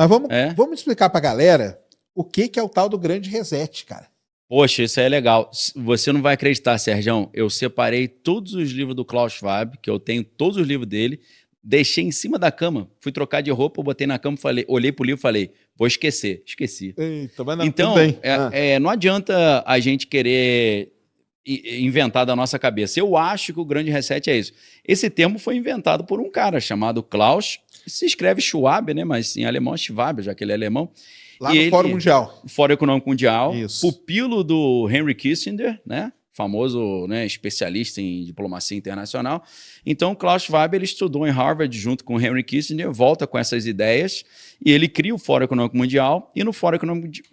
Mas vamos explicar pra galera o que é o tal do grande reset, cara. Poxa, isso é legal. Você não vai acreditar, Sergião. Eu separei todos os livros do Klaus Schwab, que eu tenho todos os livros dele, deixei em cima da cama, fui trocar de roupa, botei na cama, olhei pro livro e falei, vou esquecer. Esqueci. Eita, mas não, então, tudo bem. Não adianta a gente querer inventar da nossa cabeça. Eu acho que o grande reset é isso. Esse termo foi inventado por um cara chamado Klaus, se escreve Schwab, né? Mas em alemão é Schwab, já que ele é alemão. Lá no Fórum Mundial. Fórum Econômico Mundial. Isso. Pupilo do Henry Kissinger, né? Famoso, né, especialista em diplomacia internacional. Então, Klaus Schwab ele estudou em Harvard junto com Henry Kissinger, volta com essas ideias e ele cria o Fórum Econômico Mundial e no Fórum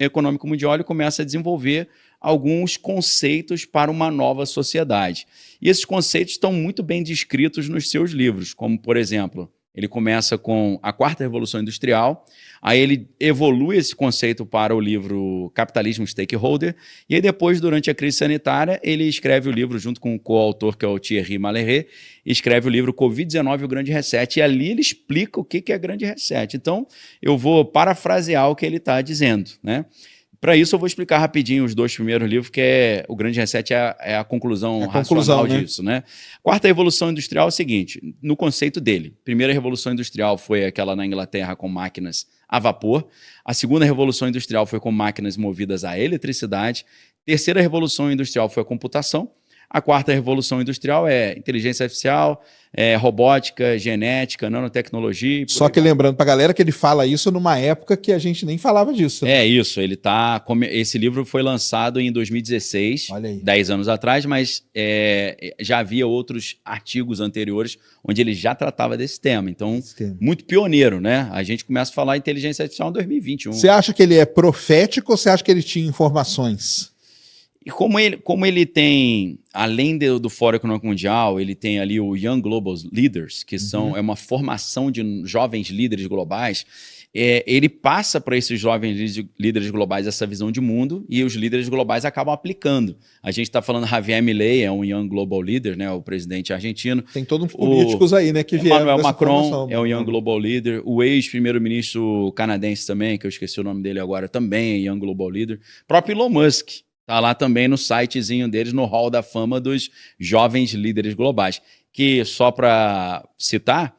Econômico Mundial ele começa a desenvolver alguns conceitos para uma nova sociedade. E esses conceitos estão muito bem descritos nos seus livros, como, por exemplo, ele começa com a Quarta Revolução Industrial, aí ele evolui esse conceito para o livro Capitalismo Stakeholder, e aí depois, durante a crise sanitária, ele escreve o livro junto com o coautor, que é o Thierry Malherbe, escreve o livro Covid-19 e o Grande Reset, e ali ele explica o que é Grande Reset. Então, eu vou parafrasear o que ele está dizendo, né? Para isso, eu vou explicar rapidinho os dois primeiros livros, que é o Grande Reset é a conclusão racional disso, né? Quarta Revolução Industrial é o seguinte, no conceito dele, primeira Revolução Industrial foi aquela na Inglaterra com máquinas a vapor, a segunda Revolução Industrial foi com máquinas movidas à eletricidade, terceira Revolução Industrial foi a computação, a quarta Revolução Industrial é inteligência artificial, robótica, genética, nanotecnologia. Só que lembrando para a galera que ele fala isso numa época que a gente nem falava disso. Né? É isso, esse livro foi lançado em 2016, 10 anos atrás, mas já havia outros artigos anteriores onde ele já tratava desse tema. Então, muito pioneiro, né? A gente começa a falar inteligência artificial em 2021. Você acha que ele é profético ou você acha que ele tinha informações? E como ele tem, além do Fórum Econômico Mundial, ele tem ali o Young Global Leaders, que é uma formação de jovens líderes globais, ele passa para esses jovens líderes globais essa visão de mundo e os líderes globais acabam aplicando. A gente está falando Javier Milei, é um Young Global Leader, né, o presidente argentino. Tem todos uns políticos aí, né, que vieram Emmanuel Macron é um Young Global Leader. O ex-primeiro-ministro canadense também, que eu esqueci o nome dele agora, também é Young Global Leader. O próprio Elon Musk. Está lá também no sitezinho deles, no Hall da Fama dos Jovens Líderes Globais. Que, só para citar,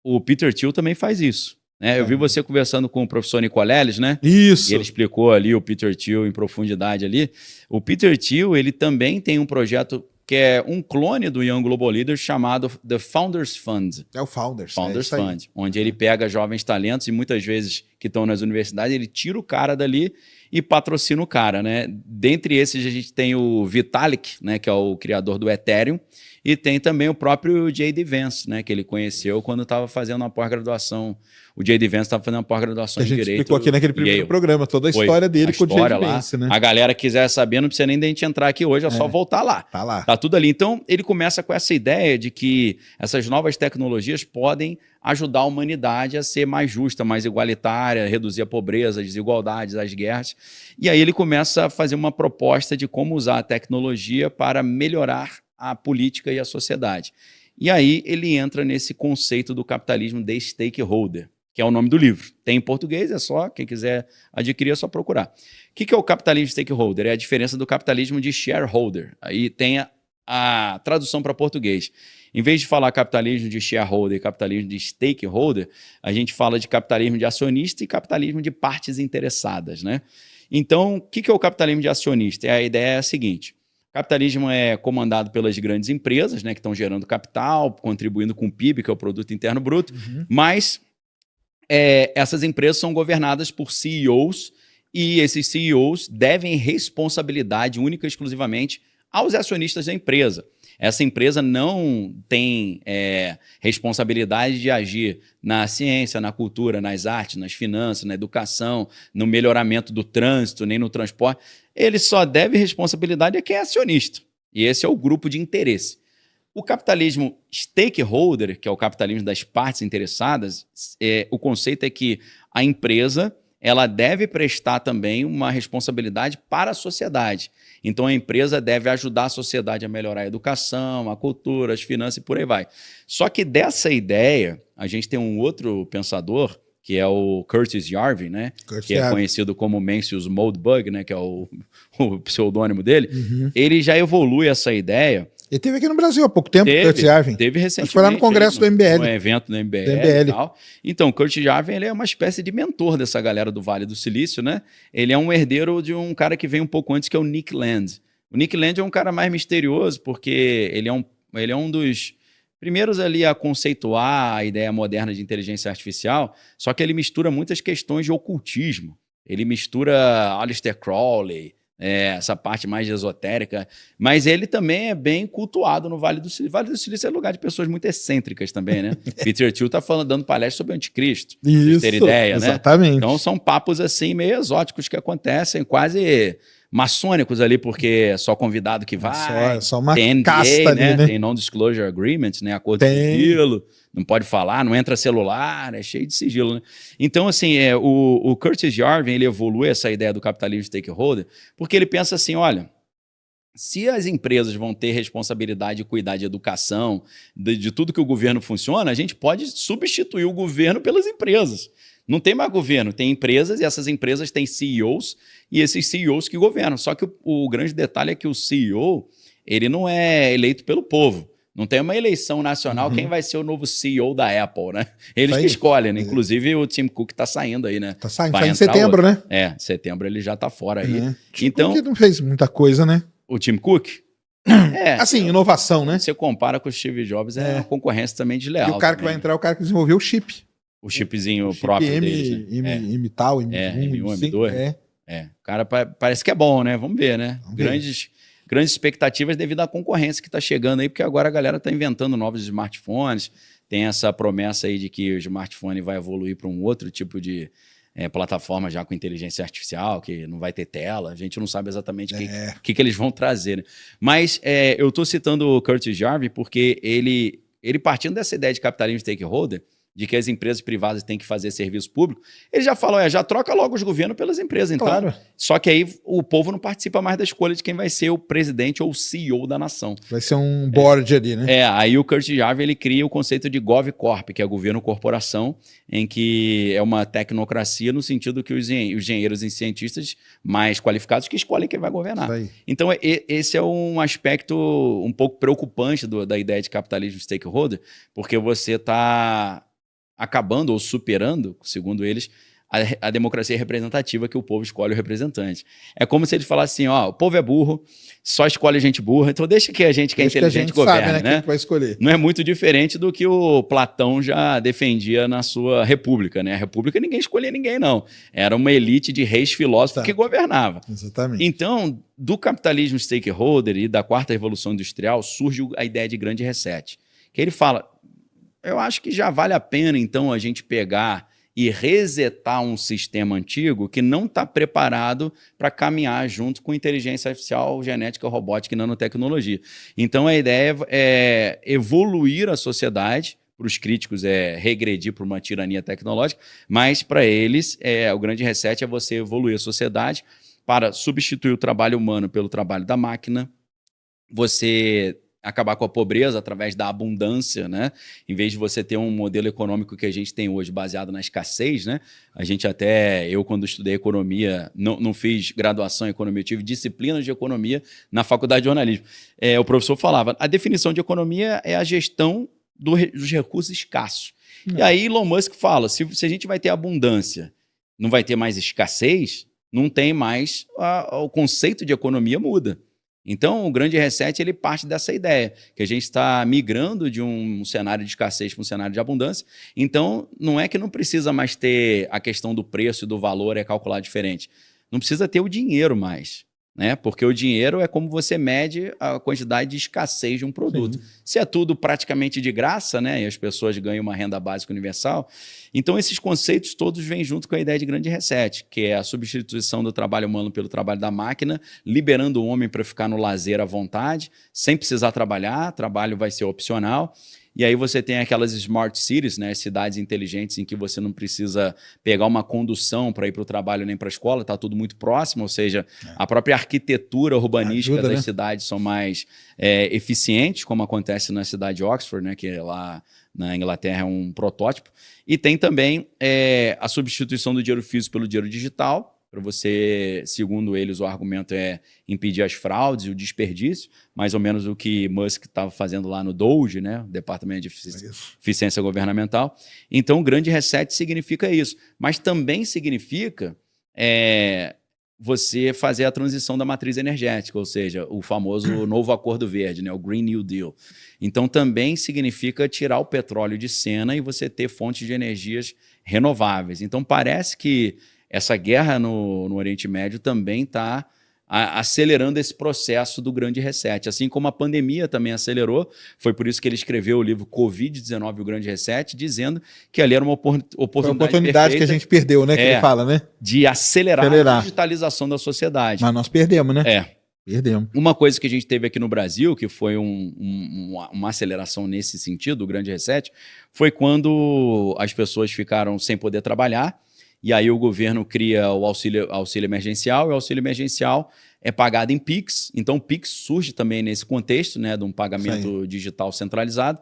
o Peter Thiel também faz isso. Né? Eu vi você conversando com o professor Nicoleles, né? Isso. E ele explicou ali o Peter Thiel em profundidade ali. O Peter Thiel, ele também tem um projeto que é um clone do Young Global Leader chamado The Founders Fund. É o Founders. Founders Fund, onde ele pega jovens talentos e muitas vezes que estão nas universidades, ele tira o cara dali e patrocina o cara, né? Dentre esses a gente tem o Vitalik, né, que é o criador do Ethereum, e tem também o próprio J.D. Vance, né, que ele conheceu quando estava fazendo uma pós-graduação. O J.D. Vance estava fazendo uma pós-graduação em Direito. A gente explicou aqui naquele primeiro programa toda a história dele com o J.D. Vance, né? A galera quiser saber, não precisa nem da gente entrar aqui hoje, é só voltar lá. Tá lá. Tá tudo ali. Então, ele começa com essa ideia de que essas novas tecnologias podem ajudar a humanidade a ser mais justa, mais igualitária, reduzir a pobreza, as desigualdades, as guerras. E aí ele começa a fazer uma proposta de como usar a tecnologia para melhorar a política e a sociedade. E aí ele entra nesse conceito do capitalismo de stakeholder, que é o nome do livro. Tem em português, é só, quem quiser adquirir, é só procurar. O que é o capitalismo stakeholder? É a diferença do capitalismo de shareholder. Aí tem a tradução para português. Em vez de falar capitalismo de shareholder e capitalismo de stakeholder, a gente fala de capitalismo de acionista e capitalismo de partes interessadas, né? Então, o que é o capitalismo de acionista? A ideia é a seguinte: o capitalismo é comandado pelas grandes empresas, né, que estão gerando capital, contribuindo com o PIB, que é o Produto Interno Bruto, mas essas empresas são governadas por CEOs e esses CEOs devem responsabilidade única e exclusivamente aos acionistas da empresa. Essa empresa não tem responsabilidade de agir na ciência, na cultura, nas artes, nas finanças, na educação, no melhoramento do trânsito, nem no transporte. Ele só deve responsabilidade a quem é acionista. E esse é o grupo de interesse. O capitalismo stakeholder, que é o capitalismo das partes interessadas, o conceito é que a empresa ela deve prestar também uma responsabilidade para a sociedade. Então, a empresa deve ajudar a sociedade a melhorar a educação, a cultura, as finanças e por aí vai. Só que dessa ideia, a gente tem um outro pensador, que é o Curtis Yarvin, né? Que é conhecido como Mencius Moldbug, né? Que é o pseudônimo dele. Ele já evolui essa ideia. Ele teve aqui no Brasil há pouco tempo, Curtis Yarvin. Teve recentemente. Foi lá no congresso do MBL. No evento do MBL e tal. Então, Curtis Yarvin, ele é uma espécie de mentor dessa galera do Vale do Silício, né? Ele é um herdeiro de um cara que veio um pouco antes, que é o Nick Land. O Nick Land é um cara mais misterioso, porque ele é um dos primeiros ali a conceituar a ideia moderna de inteligência artificial, só que ele mistura muitas questões de ocultismo. Ele mistura Aleister Crowley, essa parte mais esotérica, mas ele também é bem cultuado no Vale do Silício. Vale do Silício é lugar de pessoas muito excêntricas também, né? Peter Thiel tá dando palestra sobre o anticristo, pra vocês terem ideia, exatamente. Né? Então são papos assim meio exóticos que acontecem, quase maçônicos ali, porque é só convidado que vai. Só uma tem NDA, casta né? ali, né? Tem Non-Disclosure Agreement, né? Acordo de sigilo, não pode falar, não entra celular, é cheio de sigilo, né? Então, assim, o Curtis Yarvin, ele evolui essa ideia do capitalismo stakeholder, porque ele pensa assim, olha, se as empresas vão ter responsabilidade de cuidar de educação, de tudo que o governo funciona, a gente pode substituir o governo pelas empresas. Não tem mais governo, tem empresas e essas empresas têm CEOs e esses CEOs que governam. Só que o grande detalhe é que o CEO, ele não é eleito pelo povo. Não tem uma eleição nacional, quem vai ser o novo CEO da Apple, né? Eles que escolhem, né? Inclusive o Tim Cook tá saindo aí, né? Tá saindo, em setembro, né? Em setembro ele já tá fora aí. Então, Cook não fez muita coisa, né? O Tim Cook? Assim, inovação, né? Você compara com o Steve Jobs, é uma concorrência também desleal. E o cara que vai entrar é o cara que desenvolveu o chip. O chipzinho próprio deles, né? M tal, M1, M1, M2. O cara parece que é bom, né? Vamos ver, né? Grandes expectativas devido à concorrência que está chegando aí, porque agora a galera está inventando novos smartphones, tem essa promessa aí de que o smartphone vai evoluir para um outro tipo de plataforma já com inteligência artificial, que não vai ter tela, a gente não sabe exatamente o que eles vão trazer, né? Mas eu estou citando o Curtis Yarvin porque ele partindo dessa ideia de capitalismo stakeholder, de que as empresas privadas têm que fazer serviço público, ele já falou, já troca logo os governos pelas empresas. Então, claro. Só que aí o povo não participa mais da escolha de quem vai ser o presidente ou o CEO da nação. Vai ser um board ali, né? Aí o Curtis Yarvin, ele cria o conceito de GovCorp, que é governo-corporação, em que é uma tecnocracia no sentido que os engenheiros e cientistas mais qualificados que escolhem quem vai governar. Então, esse é um aspecto um pouco preocupante da ideia de capitalismo stakeholder, porque você está acabando ou superando, segundo eles, a democracia representativa que o povo escolhe o representante. É como se eles falassem assim, o povo é burro, só escolhe gente burra, então deixa que a gente que é inteligente governe, sabe, né? Quem vai escolher. Não é muito diferente do que o Platão já defendia na sua república, né? A república ninguém escolhia ninguém, não. Era uma elite de reis filósofos que governava. Exatamente. Então, do capitalismo stakeholder e da quarta revolução industrial, surge a ideia de grande reset. Que ele fala, eu acho que já vale a pena, então, a gente pegar e resetar um sistema antigo que não está preparado para caminhar junto com inteligência artificial, genética, robótica e nanotecnologia. Então, a ideia é evoluir a sociedade. Para os críticos é regredir para uma tirania tecnológica, mas para eles o grande reset é você evoluir a sociedade para substituir o trabalho humano pelo trabalho da máquina, você acabar com a pobreza através da abundância, né? Em vez de você ter um modelo econômico que a gente tem hoje baseado na escassez, né? Eu quando estudei economia, não fiz graduação em economia, eu tive disciplinas de economia na faculdade de jornalismo. O professor falava, a definição de economia é a gestão dos recursos escassos. E aí Elon Musk fala, se a gente vai ter abundância, não vai ter mais escassez, não tem mais, o conceito de economia muda. Então, o grande reset, ele parte dessa ideia, que a gente está migrando de um cenário de escassez para um cenário de abundância. Então, não é que não precisa mais ter a questão do preço e do valor calculado diferente. Não precisa ter o dinheiro mais, né? Porque o dinheiro é como você mede a quantidade de escassez de um produto. Sim. Se é tudo praticamente de graça, né? E as pessoas ganham uma renda básica universal, então esses conceitos todos vêm junto com a ideia de grande reset, que é a substituição do trabalho humano pelo trabalho da máquina, liberando o homem para ficar no lazer à vontade, sem precisar trabalhar, trabalho vai ser opcional. E aí você tem aquelas smart cities, né, cidades inteligentes em que você não precisa pegar uma condução para ir para o trabalho nem para a escola, está tudo muito próximo, ou seja, a própria arquitetura urbanística Ajuda, das né? cidades são mais eficientes, como acontece na cidade de Oxford, né, que é lá na Inglaterra é um protótipo. E tem também a substituição do dinheiro físico pelo dinheiro digital, para você, segundo eles, o argumento é impedir as fraudes e o desperdício, mais ou menos o que Musk estava fazendo lá no DOGE, né, o Departamento de Eficiência Governamental. Então, o grande reset significa isso, mas também significa você fazer a transição da matriz energética, ou seja, o famoso novo acordo verde, né, o Green New Deal. Então, também significa tirar o petróleo de cena e você ter fontes de energias renováveis. Então, parece que essa guerra no Oriente Médio também está acelerando esse processo do grande reset. Assim como a pandemia também acelerou, foi por isso que ele escreveu o livro Covid-19 o Grande Reset, dizendo que ali era uma oportunidade que a gente perdeu, né? Que ele fala, né? De acelerar a digitalização da sociedade. Mas nós perdemos, né? Perdemos. Uma coisa que a gente teve aqui no Brasil, que foi uma aceleração nesse sentido, o Grande Reset, foi quando as pessoas ficaram sem poder trabalhar. E aí o governo cria o auxílio emergencial, e o auxílio emergencial é pagado em Pix. Então o Pix surge também nesse contexto, né, de um pagamento digital centralizado,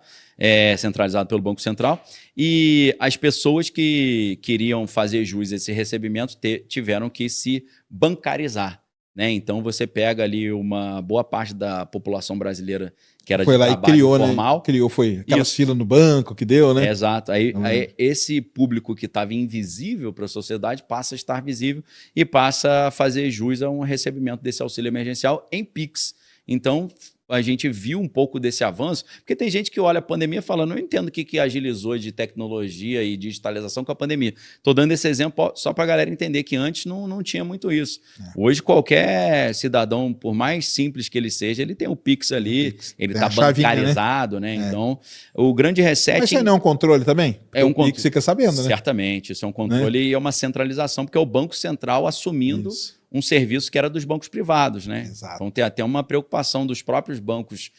centralizado pelo Banco Central. E as pessoas que queriam fazer jus a esse recebimento tiveram que se bancarizar. Né? Então você pega ali uma boa parte da população brasileira que era foi de lá trabalho e criou, formal. Né? Criou, foi aquelas filas no banco que deu, né? Exato. Aí esse público que estava invisível para a sociedade passa a estar visível e passa a fazer jus a um recebimento desse auxílio emergencial em Pix. Então, a gente viu um pouco desse avanço, porque tem gente que olha a pandemia e fala, não entendo o que agilizou de tecnologia e digitalização com a pandemia. Estou dando esse exemplo só para a galera entender que antes não tinha muito isso. Hoje, qualquer cidadão, por mais simples que ele seja, ele tem o Pix ali, ele está bancarizado, né? Então, o grande reset... Mas isso não é um controle também? É um controle. Pix fica sabendo, né? Certamente, isso é um controle e é uma centralização, porque é o Banco Central assumindo... um serviço que era dos bancos privados, né? Exato. Então tem até uma preocupação dos próprios bancos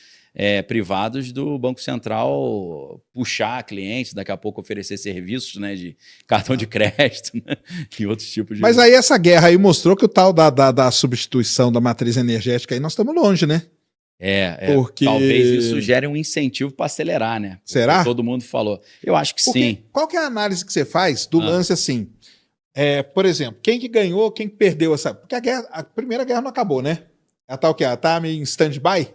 privados do Banco Central puxar clientes, daqui a pouco oferecer serviços, né, de cartão de crédito, né, e outros tipos de... Mas aí essa guerra aí mostrou que o tal da substituição da matriz energética aí nós estamos longe, né? Porque... talvez isso gere um incentivo para acelerar, né? Porque será? Todo mundo falou. Eu acho que sim. Qual que é a análise que você faz do lance assim? Por exemplo, quem que ganhou, quem que perdeu essa... Porque a primeira guerra não acabou, né? Ela tá o quê? Ela tá meio em stand-by?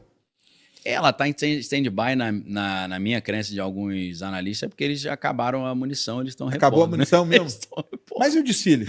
Ela está em stand-by na minha crença de alguns analistas, porque eles já acabaram a munição, eles estão repondo. Acabou a munição mesmo? Mas e o desfile?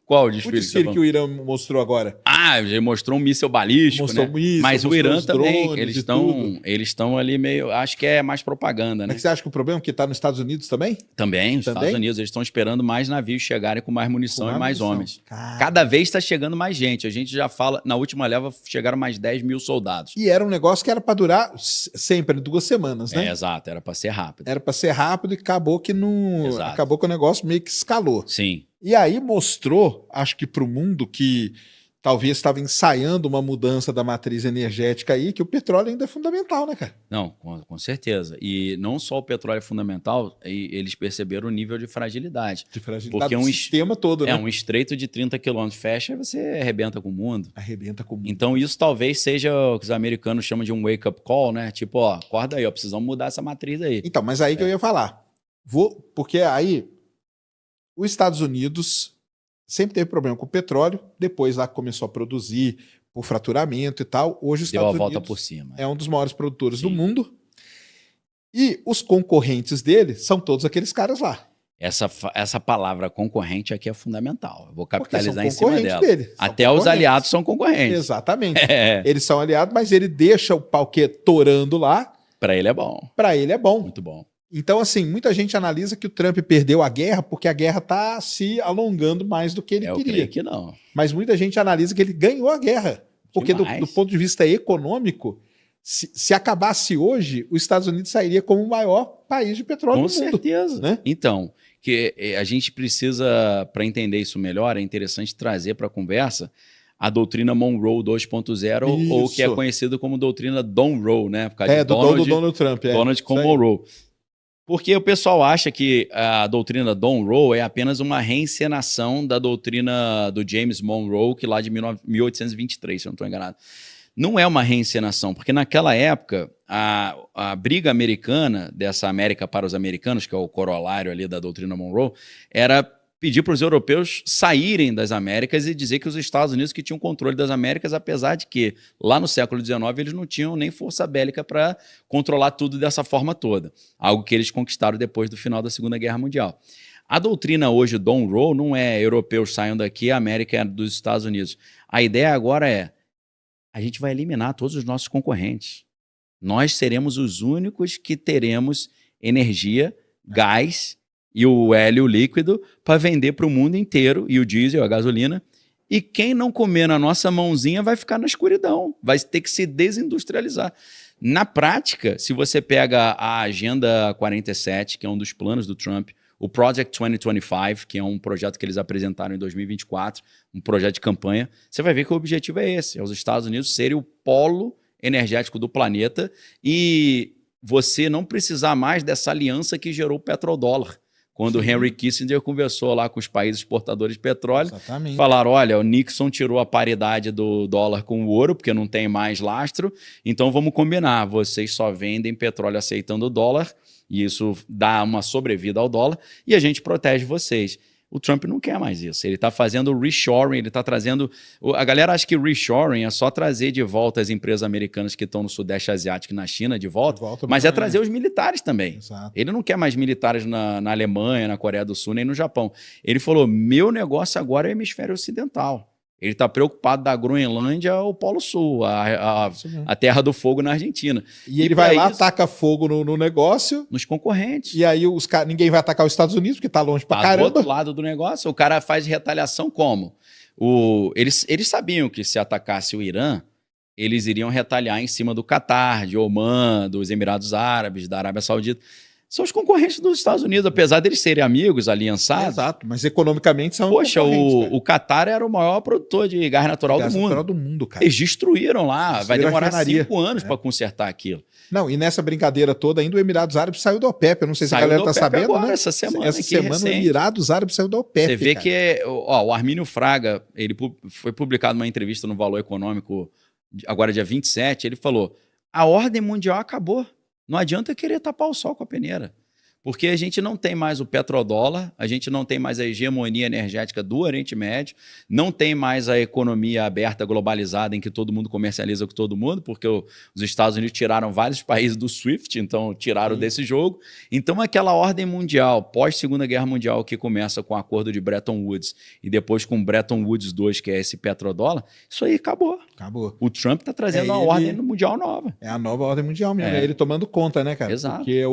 Qual o desfile? O desfile que o Irã mostrou agora. Ele mostrou um míssil balístico, mostrou né? Míssil, mas o Irã também, eles estão ali meio... Acho que é mais propaganda, né? Mas você acha que o problema é que está nos Estados Unidos também? Também, os Estados Unidos, eles estão esperando mais navios chegarem com mais munição e mais homens. Cada vez está chegando mais gente. A gente já fala, na última leva chegaram mais 10 mil soldados. E era um negócio que era para durar sempre 2 semanas, né? Exato, era para ser rápido. Era para ser rápido e acabou que não... Exato. Acabou que o negócio meio que escalou. Sim. E aí mostrou, acho que para o mundo que talvez estava ensaiando uma mudança da matriz energética aí, que o petróleo ainda é fundamental, né, cara? Não, com certeza. E não só o petróleo é fundamental, eles perceberam o nível de fragilidade. De fragilidade porque do sistema todo, né? Um estreito de 30 quilômetros fecha, você arrebenta com o mundo. Arrebenta com o mundo. Então isso talvez seja o que os americanos chamam de um wake-up call, né? Tipo, ó, acorda aí, ó, precisamos mudar essa matriz aí. Então, mas aí que eu ia falar. Porque aí... Os Estados Unidos sempre teve problema com o petróleo, depois lá começou a produzir por fraturamento e tal. Hoje os Estados Unidos volta por cima. É um dos maiores produtores do mundo. E os concorrentes dele são todos aqueles caras lá. Essa palavra concorrente aqui é fundamental. Eu vou capitalizar em cima dela. Até os aliados são concorrentes. Exatamente. Eles são aliados, mas ele deixa o pau torando lá. Para ele é bom. Para ele é bom. Muito bom. Então, assim, muita gente analisa que o Trump perdeu a guerra porque a guerra está se alongando mais do que ele queria. Eu creio que não. Mas muita gente analisa que ele ganhou a guerra. Porque do ponto de vista econômico, se acabasse hoje, os Estados Unidos sairia como o maior país de petróleo do mundo. Com certeza. Né? Então, que a gente precisa, para entender isso melhor, é interessante trazer para a conversa a doutrina Monroe 2.0, ou que é conhecido como doutrina Donroe, né? Por causa de do Donald Trump. Donald com Monroe. Porque o pessoal acha que a doutrina Donroe é apenas uma reencenação da doutrina do James Monroe, que lá de 1823, se eu não estou enganado. Não é uma reencenação, porque naquela época, a briga americana, dessa América para os americanos, que é o corolário ali da doutrina Monroe, era pedir para os europeus saírem das Américas e dizer que os Estados Unidos que tinham controle das Américas, apesar de que lá no século XIX eles não tinham nem força bélica para controlar tudo dessa forma toda. Algo que eles conquistaram depois do final da Segunda Guerra Mundial. A doutrina hoje, Donroe, não é europeus saiam daqui, a América é dos Estados Unidos. A ideia agora é, a gente vai eliminar todos os nossos concorrentes. Nós seremos os únicos que teremos energia, gás e o hélio líquido para vender para o mundo inteiro, e o diesel, a gasolina. E quem não comer na nossa mãozinha vai ficar na escuridão, vai ter que se desindustrializar. Na prática, se você pega a Agenda 47, que é um dos planos do Trump, o Project 2025, que é um projeto que eles apresentaram em 2024, um projeto de campanha, você vai ver que o objetivo é esse, é os Estados Unidos serem o polo energético do planeta e você não precisar mais dessa aliança que gerou o petrodólar. Quando o Henry Kissinger conversou lá com os países exportadores de petróleo, falaram, olha, o Nixon tirou a paridade do dólar com o ouro, porque não tem mais lastro, então vamos combinar, vocês só vendem petróleo aceitando o dólar, e isso dá uma sobrevida ao dólar, e a gente protege vocês. O Trump não quer mais isso. Ele está fazendo o reshoring, ele está trazendo... A galera acha que reshoring é só trazer de volta as empresas americanas que estão no Sudeste Asiático e na China de volta, mas é trazer os militares também. Exato. Ele não quer mais militares na Alemanha, na Coreia do Sul, nem no Japão. Ele falou, meu negócio agora é o hemisfério ocidental. Ele está preocupado da Groenlândia ao Polo Sul, a Terra do Fogo na Argentina. E ele vai lá, ataca fogo no negócio. Nos concorrentes. E aí ninguém vai atacar os Estados Unidos, porque está longe pra caramba. Do outro lado do negócio, o cara faz retaliação como? Eles sabiam que se atacasse o Irã, eles iriam retaliar em cima do Catar, de Omã, dos Emirados Árabes, da Arábia Saudita. São os concorrentes dos Estados Unidos, apesar deles serem amigos, aliançados. Exato, mas economicamente são concorrentes. Poxa, o Catar era o maior produtor de gás natural do mundo. Cara. Eles destruíram lá, vai demorar 5 anos para consertar aquilo. Não, e nessa brincadeira toda, ainda o Emirados Árabes saiu da OPEP. Eu não sei se a galera está sabendo, agora, né? Essa semana o Emirados Árabes saiu da OPEP. Você vê que o Armínio Fraga, ele foi publicado numa entrevista no Valor Econômico, agora dia 27, ele falou, a ordem mundial acabou. Não adianta querer tapar o sol com a peneira. Porque a gente não tem mais o petrodólar, a gente não tem mais a hegemonia energética do Oriente Médio, não tem mais a economia aberta, globalizada, em que todo mundo comercializa com todo mundo, porque os Estados Unidos tiraram vários países do SWIFT, então tiraram desse jogo. Então aquela ordem mundial, pós-Segunda Guerra Mundial, que começa com o acordo de Bretton Woods e depois com Bretton Woods 2, que é esse petrodólar, isso aí acabou. Acabou. O Trump está trazendo uma ordem mundial nova. É a nova ordem mundial mesmo, é ele tomando conta, né, cara? Exato. Porque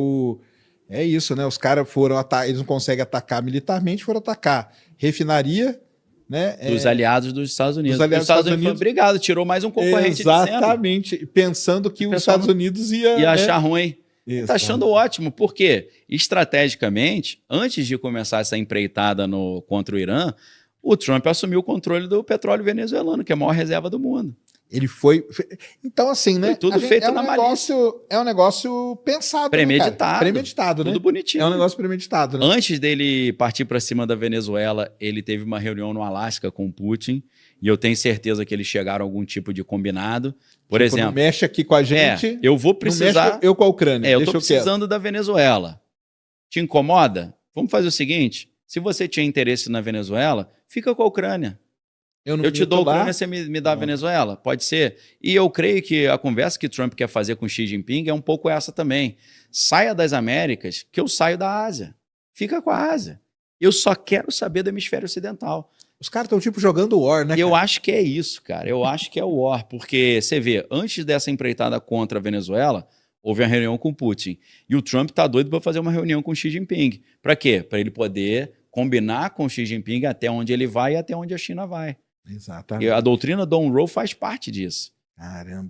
é isso, né? Os caras eles não conseguem atacar militarmente, foram atacar refinaria, né? Dos aliados dos Estados Unidos. Os Estados Unidos foram obrigado, tirou mais um concorrente. Exatamente, pensando que os Estados Unidos ia achar ruim. Está achando ótimo, porque estrategicamente, antes de começar essa empreitada contra o Irã, o Trump assumiu o controle do petróleo venezuelano, que é a maior reserva do mundo. Ele foi... Então, assim, né? Foi tudo feito na malícia. É um negócio pensado, premeditado. Né, premeditado, tudo né? bonitinho. É um negócio premeditado, né? Antes dele partir para cima da Venezuela, ele teve uma reunião no Alasca com o Putin, e eu tenho certeza que eles chegaram a algum tipo de combinado. Por exemplo... Não mexe aqui com a gente... eu vou precisar... Não eu com a Ucrânia. Eu estou precisando da Venezuela. Te incomoda? Vamos fazer o seguinte, se você tinha interesse na Venezuela, fica com a Ucrânia. Eu te dou a Ucrânia, você me dá a Venezuela? Pode ser. E eu creio que a conversa que Trump quer fazer com Xi Jinping é um pouco essa também. Saia das Américas, que eu saio da Ásia. Fica com a Ásia. Eu só quero saber do hemisfério ocidental. Os caras estão tipo jogando war, né? Eu acho que é isso, cara. Eu acho que é o war. Porque, você vê, antes dessa empreitada contra a Venezuela, houve uma reunião com Putin. E o Trump está doido para fazer uma reunião com Xi Jinping. Para quê? Para ele poder combinar com Xi Jinping até onde ele vai e até onde a China vai. Exatamente. E a doutrina Donroe faz parte disso. Caramba.